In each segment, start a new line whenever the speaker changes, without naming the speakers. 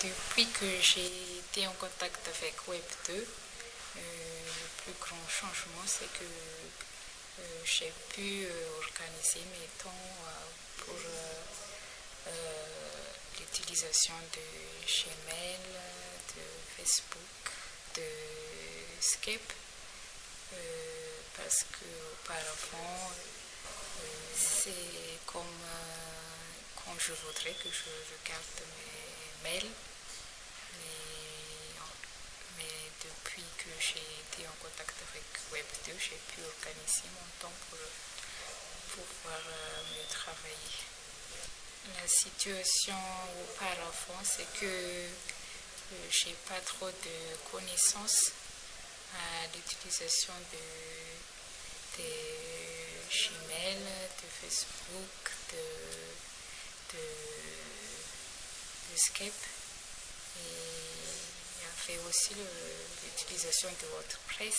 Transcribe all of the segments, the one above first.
Depuis que j'ai été en contact avec Web2, le plus grand changement, c'est que j'ai pu organiser mes temps pour l'utilisation de Gmail, de Facebook, de Skype, parce qu'auparavant, c'est comme quand je voudrais que je regarde mes mails, mais depuis que j'ai été en contact avec Web2, j'ai pu organiser mon temps pour pouvoir mieux travailler. La situation auparavant, c'est que j'ai pas trop de connaissances à l'utilisation de Gmail, de Facebook, de Skype. Et il y avait aussi l'utilisation de WordPress.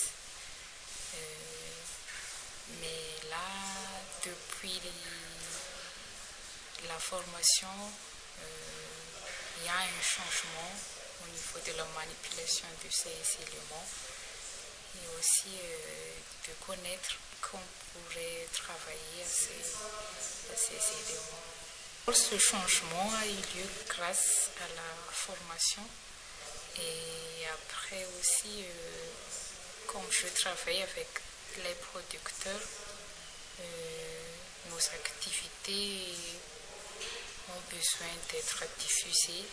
Mais là, depuis la formation, il y a un changement au niveau de la manipulation de ces éléments et aussi de connaître qu'on pourrait travailler à ces éléments. Ce changement a eu lieu grâce à la formation et après aussi, quand je travaille avec les producteurs, nos activités ont besoin d'être diffusées.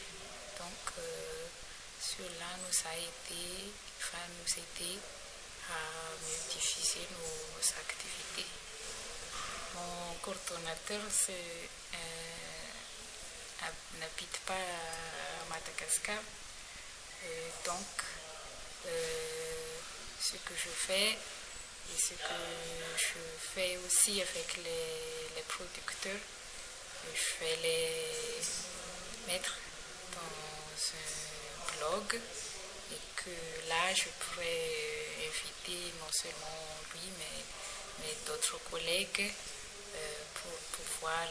Donc, cela nous a aidé, nous aider à mieux diffuser nos activités. Mon coordonnateur n'habite pas à Madagascar, donc ce que je fais et ce que je fais aussi avec les producteurs, je vais les mettre dans un blog et que là je pourrais inviter non seulement lui mais d'autres collègues pour pouvoir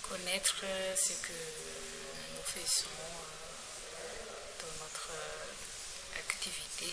connaître ce que nous faisons dans notre activité.